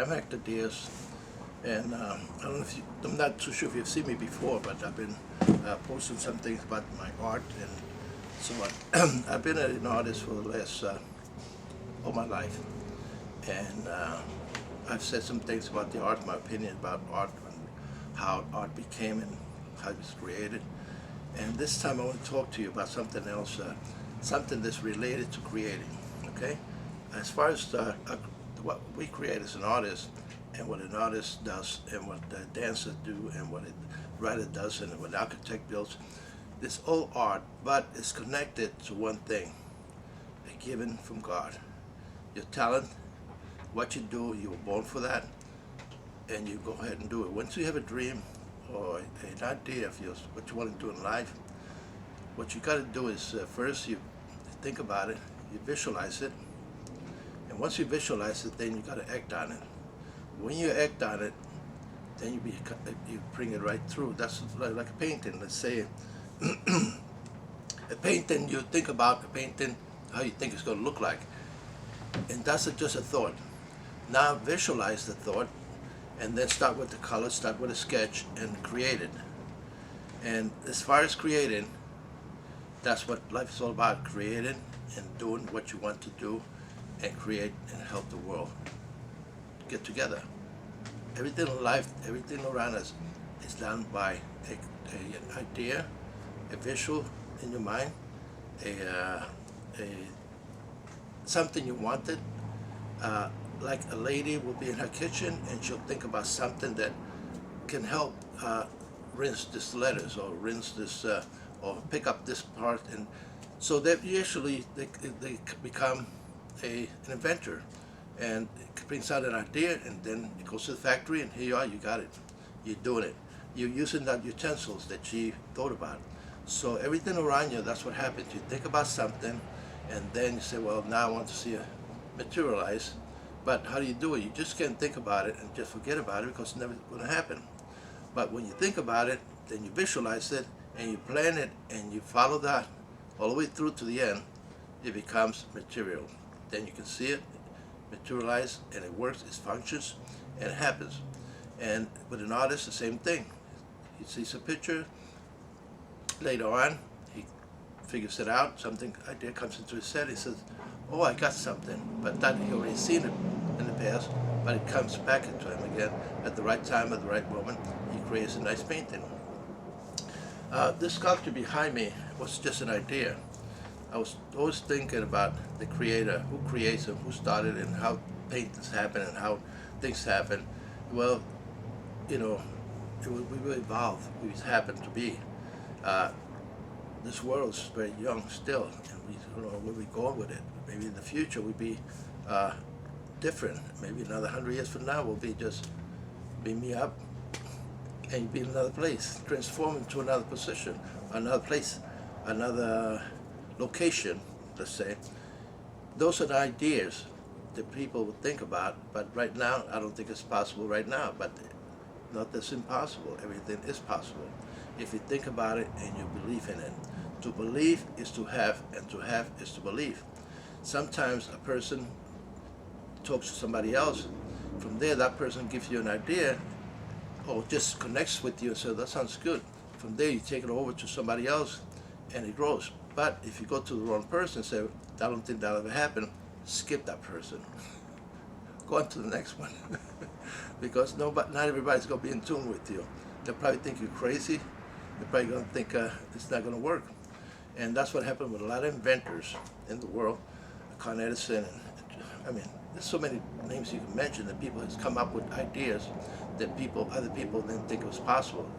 I'm Hector Diaz, and I don't know if I'm not too sure if you've seen me before, but I've been posting some things about my art and so on. I've been an artist for the last all my life, and I've said some things about the art, my opinion about art, and how art became and how it was created. And this time I want to talk to you about something else, something that's related to creating. Okay, as far as what we create as an artist, and what an artist does, and what the dancers do, and what a writer does, and what an architect builds, it's all art, but it's connected to one thing: a given from God. Your talent, what you do, you were born for that, and you go ahead and do it. Once you have a dream or an idea of yours, what you want to do in life, what you got to do is first you think about it, you visualize it, and once you visualize it, then you got to act on it. When you act on it, then you bring it right through. That's like a painting. Let's say a painting, you think about a painting, how you think it's going to look like, and that's just a thought. Now visualize the thought, and then start with the color, start with a sketch, and create it. And as far as creating, that's what life is all about: creating and doing what you want to do, and create and help the world get together. Everything in life, everything around us is done by an idea, a visual in your mind, a something you wanted. Like a lady will be in her kitchen and she'll think about something that can help rinse this lettuce, or rinse this, or pick up this part, and so that usually they become an inventor, and it brings out an idea, and then it goes to the factory, and here you are, you got it, you're doing it, you're using the utensils that she thought about. So everything around you, that's what happens. You think about something, and then you say, well, now I want to see it materialize. But how do you do it? You just can't think about it and just forget about it, because it's never going to happen. But when you think about it, then you visualize it, and you plan it, and you follow that all the way through to the end, it becomes material. Then you can see it materialize, and it works, it functions, and it happens. And with an artist, the same thing. He sees a picture, later on, he figures it out, something idea comes into his head, he says, oh, I got something, but that he already seen it in the past, but it comes back into him again at the right time, at the right moment. He creates a nice painting. This sculpture behind me was just an idea. I was always thinking about the creator, who creates it, who started it, and how paintings happen and how things happen. Well, you know, we will evolve. We happen to be. This world is very young still, and we don't know where we're going with it. Maybe in the future we'll be different. Maybe another 100 years from now we'll be just beam me up and be in another place, transform into another position, another place, another location, let's say. Those are the ideas that people would think about, but right now I don't think it's possible right now, but not that's impossible. Everything is possible if you think about it and you believe in it. To believe is to have, and to have is to believe. Sometimes a person talks to somebody else, from there that person gives you an idea or just connects with you and says, that sounds good. From there you take it over to somebody else and it grows. But if you go to the wrong person and say, I don't think that'll ever happen, skip that person. Go on to the next one. Because not everybody's going to be in tune with you. They'll probably think you're crazy. They're probably going to think it's not going to work. And that's what happened with a lot of inventors in the world. Con Edison, and I mean, there's so many names you can mention that people has come up with ideas that other people didn't think it was possible.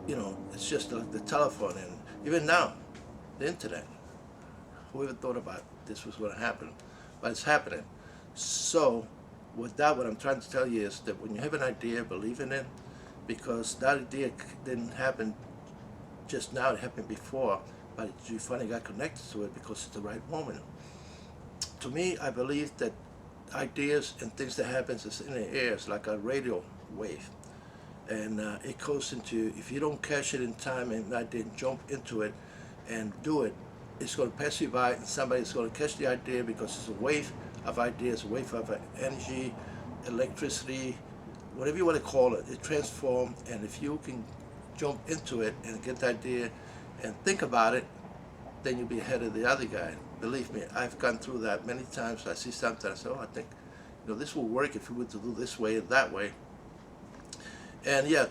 You know, it's just like the telephone, and even now, the internet. Whoever thought about this was going to happen? But it's happening. So, with that, what I'm trying to tell you is that when you have an idea, believe in it, because that idea didn't happen just now, it happened before, but you finally got connected to it because it's the right moment. To me, I believe that ideas and things that happen is in the air. It's like a radio wave, and it goes into, if you don't catch it in time and I didn't jump into it and do it, it's going to pass you by, and somebody's going to catch the idea because it's a wave of ideas, a wave of energy, electricity, whatever you want to call it. It transforms, and if you can jump into it and get the idea and think about it, then you'll be ahead of the other guy. Believe me, I've gone through that many times. I see something, I say, oh, I think, this will work if we were to do this way or that way. And yeah,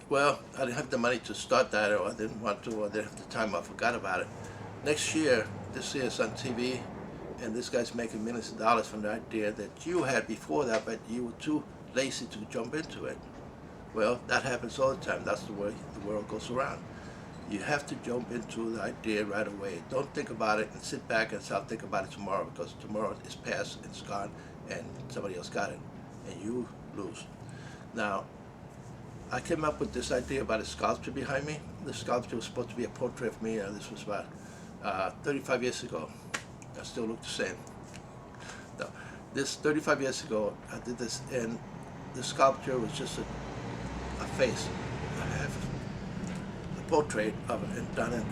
well, I didn't have the money to start that, or I didn't want to, or I didn't have the time, I forgot about it. This year it's on TV, and this guy's making millions of dollars from the idea that you had before that, but you were too lazy to jump into it. Well, that happens all the time. That's the way the world goes around. You have to jump into the idea right away. Don't think about it and sit back and say, I'll think about it tomorrow, because tomorrow is past, it's gone, and somebody else got it, and you lose. Now, I came up with this idea about a sculpture behind me. The sculpture was supposed to be a portrait of me. This was about 35 years ago. I still look the same. No, this 35 years ago, I did this, and the sculpture was just a face. I have a portrait of it done in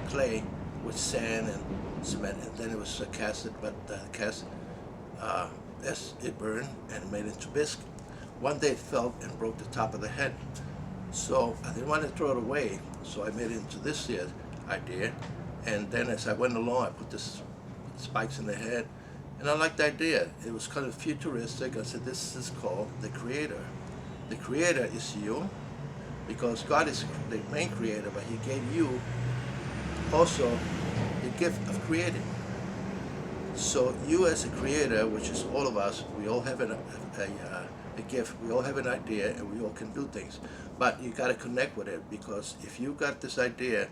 clay with sand and cement, and then it was casted, but cast as it burned and made into biscuit. One day it fell and broke the top of the head. So I didn't want to throw it away, so I made it into this here idea. And then as I went along, I put this spikes in the head, and I liked the idea. It was kind of futuristic. I said, this is called the Creator. The Creator is you, because God is the main creator, but He gave you also the gift of creating. So you as a creator, which is all of us, we all have a gift, we all have an idea, and we all can do things. But you got to connect with it, because if you got this idea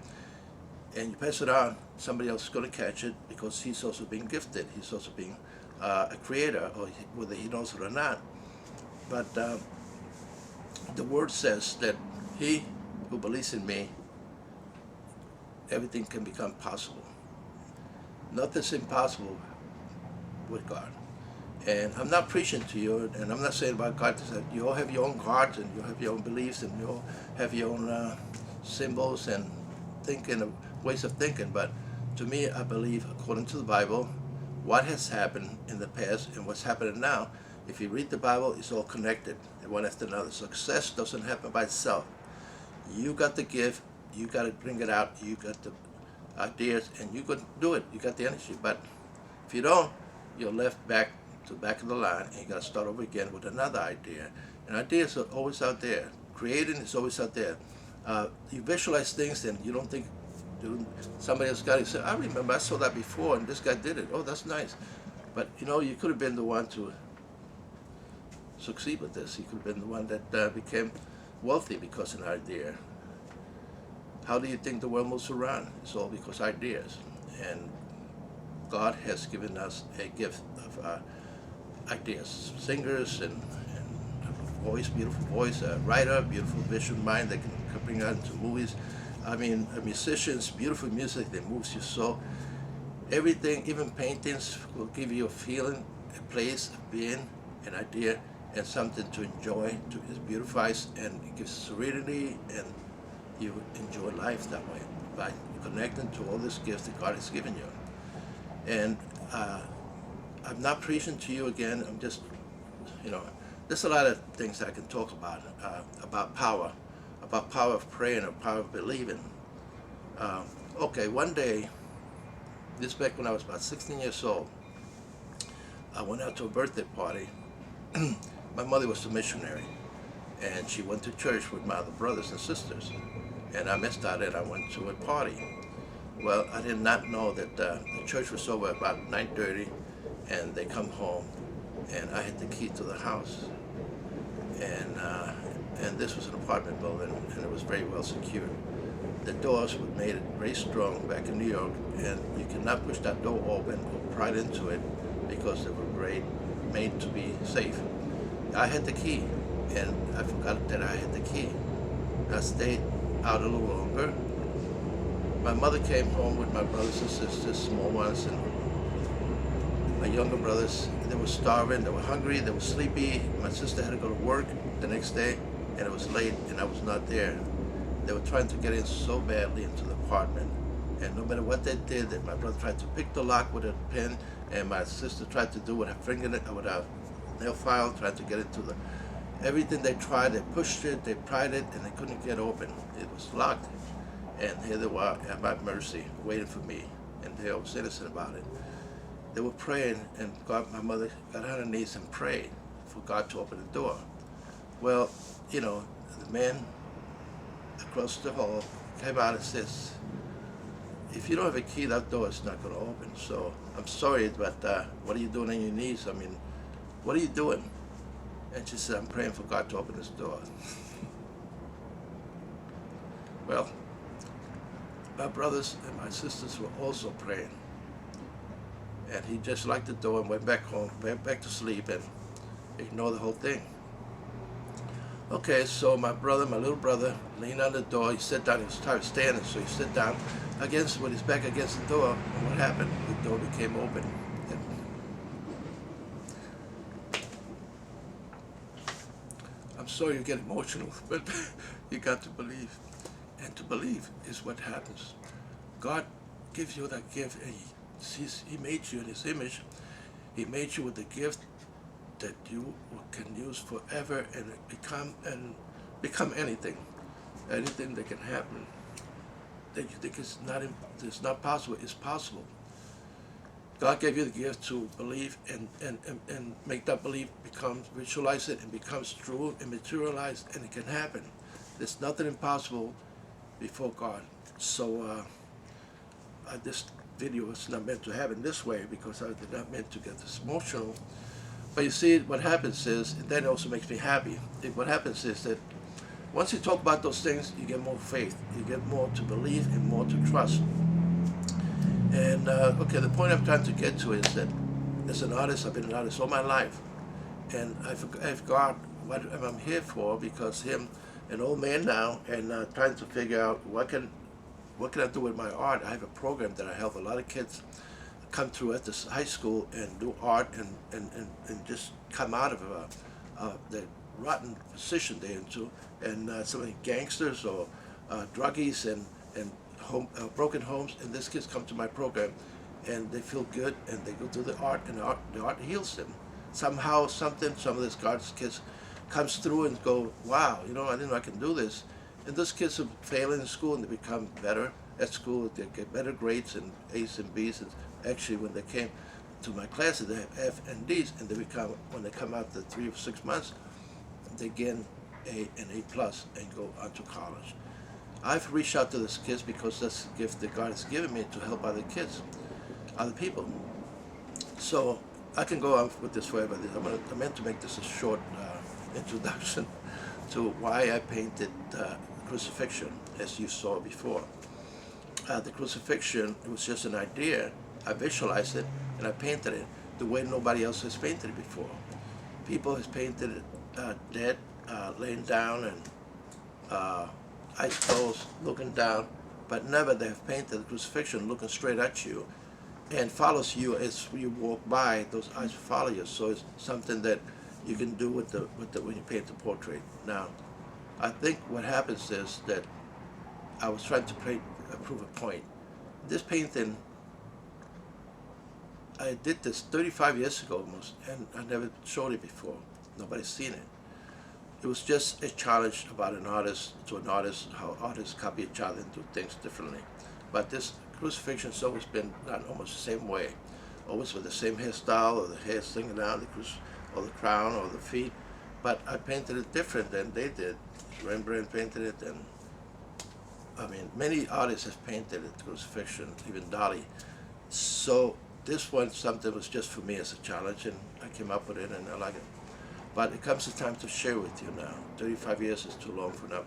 and you pass it on, somebody else is going to catch it, because he's also being gifted. He's also being a creator, or whether he knows it or not. But the word says that he who believes in me, everything can become possible. Nothing's impossible with God. And I'm not preaching to you, and I'm not saying about God that you all have your own gods, and you have your own beliefs, and you all have your own symbols and thinking, ways of thinking. But to me, I believe, according to the Bible, what has happened in the past and what's happening now, if you read the Bible, it's all connected, one after another. Success doesn't happen by itself. You got the gift, you got to bring it out, you got the ideas, and you could do it. You got the energy. But if you don't, you're left back to the back of the line, and you got to start over again with another idea. And ideas are always out there. Creating is always out there. You visualize things, and you don't think somebody else got it. You say, I remember I saw that before, and this guy did it. Oh, that's nice. But you could have been the one to succeed with this. You could have been the one that became wealthy because of an idea. How do you think the world moves around? It's all because ideas. And God has given us a gift of ideas. Singers and a voice, beautiful voice, a writer, beautiful visual mind that can bring out into movies. I mean, musicians, beautiful music that moves your soul. Everything, even paintings, will give you a feeling, a place, a being, an idea, and something to enjoy. It beautifies and it gives serenity, and you enjoy life that way by connecting to all these gifts that God has given you. And I'm not preaching to you again. I'm just, there's a lot of things I can talk about power of praying, or power of believing. Okay, one day, this back when I was about 16 years old, I went out to a birthday party. My mother was a missionary, and she went to church with my other brothers and sisters. And I missed out, and I went to a party. Well, I did not know that the church was over about 9:30, and they come home, and I had the key to the house. And this was an apartment building, and it was very well secured. The doors were made very strong back in New York, and you cannot push that door open or pry into it, because they were made to be safe. I had the key, and I forgot that I had the key. I stayed out a little longer. My mother came home with my brothers and sisters, small ones, and my younger brothers. They were starving, they were hungry, they were sleepy. My sister had to go to work the next day, and it was late, and I was not there. They were trying to get in so badly into the apartment, and no matter what they did, my brother tried to pick the lock with a pen, and my sister tried to do with her nail file, tried to get it to the. Everything they tried, they pushed it, they pried it, and they couldn't get open. It was locked, and here they were at my mercy, waiting for me, and they was innocent about it. They were praying, and my mother got on her knees and prayed for God to open the door. Well, you know, the man across the hall came out and says, if you don't have a key, that door is not going to open. So I'm sorry, but what are you doing on your knees? I mean, what are you doing? And she said, I'm praying for God to open this door. Well, my brothers and my sisters were also praying. And he just locked the door and went back home, went back to sleep, and ignored the whole thing. Okay, so my little brother, leaned on the door. He sat down. He was tired of standing, so he sat down with his back against the door. And what happened? The door became open. And I'm sorry you get emotional, but you got to believe. And to believe is what happens. God gives you that gift, and He made you in His image. He made you with the gift that you can use forever and become anything that can happen. That you think it's not possible, is possible. God gave you the gift to believe and make that belief visualize it and becomes true and materialized, and it can happen. There's nothing impossible before God. So this video is not meant to happen this way, because I did not meant to get this emotional. But you see, what happens is, and that also makes me happy, what happens is that once you talk about those things, you get more faith, you get more to believe and more to trust. And okay, the point I'm trying to get to is that as an artist, I've been an artist all my life. And I've got what I'm here for, because I'm an old man now, and trying to figure out what can I do with my art. I have a program that I help a lot of kids come through at this high school and do art and just come out of the rotten position they're into, and some of the gangsters or druggies and broken homes, and these kids come to my program and they feel good, and they go do the art, and the art heals them. Somehow, some of these kids comes through and go, wow, you know, I didn't know I can do this. And those kids who fail in school and they become better at school, they get better grades and A's and B's. And actually, when they came to my classes, they have F and D's, and when they come out the 3 or 6 months, they gain an A+ and go on to college. I've reached out to these kids because that's the gift that God has given me to help other kids, other people. So I can go on with this forever. I meant to make this a short introduction to why I painted crucifixion, as you saw before. The crucifixion, it was just an idea. I visualized it and I painted it the way nobody else has painted it before. People has painted it dead, laying down, and eyes closed, looking down, but never they have painted the crucifixion looking straight at you and follows you as you walk by. Those eyes follow you. So it's something that you can do with when you paint the portrait. Now, I think what happens is that I was trying to prove a point. This painting, I did this 35 years ago almost, and I never showed it before. Nobody's seen it. It was just a challenge about an artist to an artist, how artists copy each other and do things differently. But this crucifixion has always been done almost the same way, always with the same hairstyle, or the hair sticking down, or the crown, or the feet. But I painted it different than they did. Rembrandt painted it, and I mean, many artists have painted it, crucifixion, even Dali. So this one, something was just for me as a challenge, and I came up with it, and I like it. But it comes the time to share with you now. 35 years is too long for now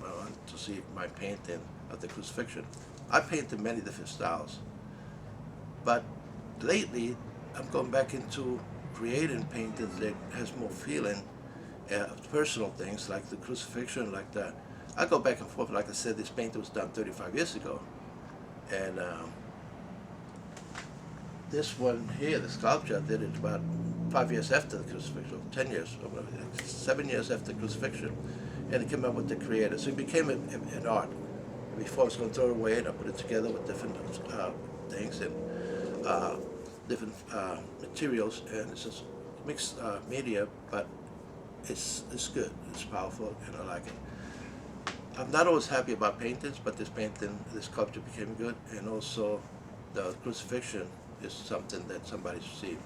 to see my painting of the crucifixion. I painted many different styles, but lately I'm going back into creating paintings that has more feeling, personal things like the crucifixion, like that. I go back and forth. Like I said, this painting was done 35 years ago, and this one here, the sculpture, I did it about 5 years after the crucifixion, 10 years, 7 years after the crucifixion, and it came up with the creator. So it became an art. Before I was going to throw it away, and I put it together with different things, and different materials, and it's just mixed media, but it's good, it's powerful, and I like it. I'm not always happy about paintings, but this painting, this sculpture became good, and also the crucifixion is something that somebody should see.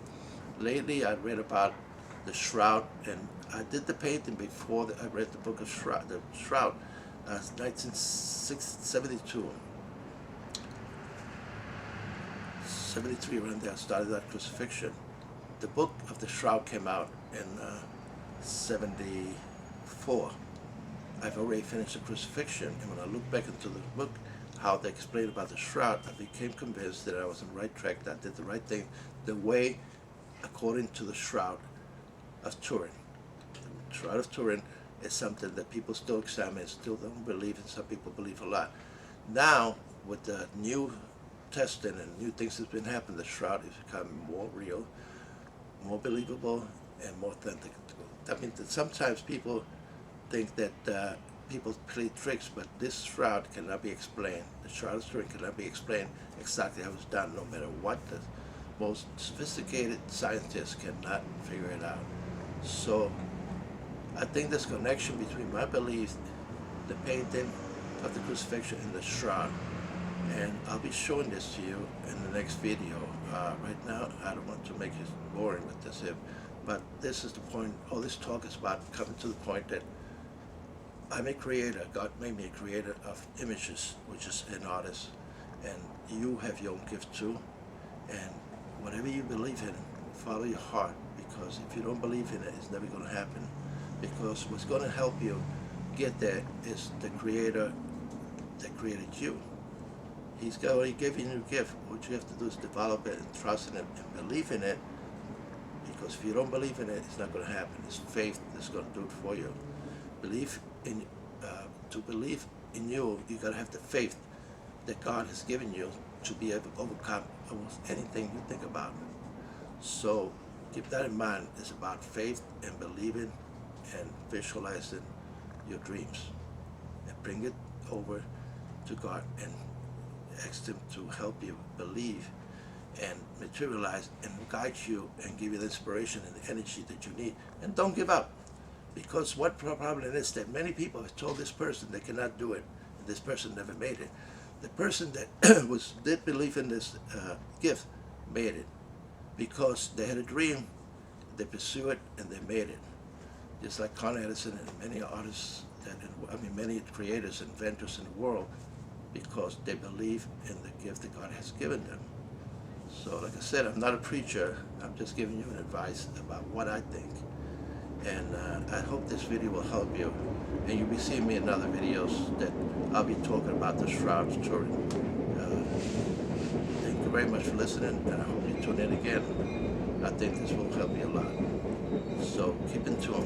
Lately, I read about the Shroud, and I did the painting before I read the book of Shroud, the Shroud, 1972. 73, around there, I started that crucifixion. The book of the Shroud came out in 74. I've already finished the crucifixion, and when I look back into the book, how they explained about the Shroud, I became convinced that I was on the right track, that I did the right thing, the way according to the Shroud of Turin. The Shroud of Turin is something that people still examine, still don't believe, and some people believe a lot. Now, with the new testing and new things that's been happening, the Shroud is becoming more real, more believable, and more authentic. That means that sometimes people think that people play tricks, but this Shroud cannot be explained. The Shroud of Turin cannot be explained exactly how it's done, no matter what the most sophisticated scientists cannot figure it out. So I think this connection between my belief, the painting of the crucifixion, and the Shroud, and I'll be showing this to you in the next video. Right now, I don't want to make it boring with this, but this is the point. All this talk is about coming to the point that I'm a creator. God made me a creator of images, which is an artist, and you have your own gift too. And whatever you believe in, follow your heart, because if you don't believe in it, it's never going to happen. Because what's going to help you get there is the Creator that created you. He's already given you a gift. What you have to do is develop it and trust in it and believe in it. Because if you don't believe in it, it's not going to happen. It's faith that's going to do it for you. To believe in you, you got to have the faith that God has given you to be able to overcome almost anything you think about. So keep that in mind. It's about faith and believing and visualizing your dreams, and bring it over to God and ask Him to help you believe and materialize and guide you and give you the inspiration and the energy that you need. And don't give up, because what problem is that many people have told this person they cannot do it, and this person never made it. The person that did believe in this gift made it, because they had a dream, they pursued it, and they made it. Just like Con Edison and many artists, many creators, inventors in the world, because they believe in the gift that God has given them. So like I said, I'm not a preacher, I'm just giving you an advice about what I think. And I hope this video will help you. And you'll be seeing me in other videos that I'll be talking about the Shroud of Turin. Thank you very much for listening, and I hope you tune in again. I think this will help you a lot. So keep in tune.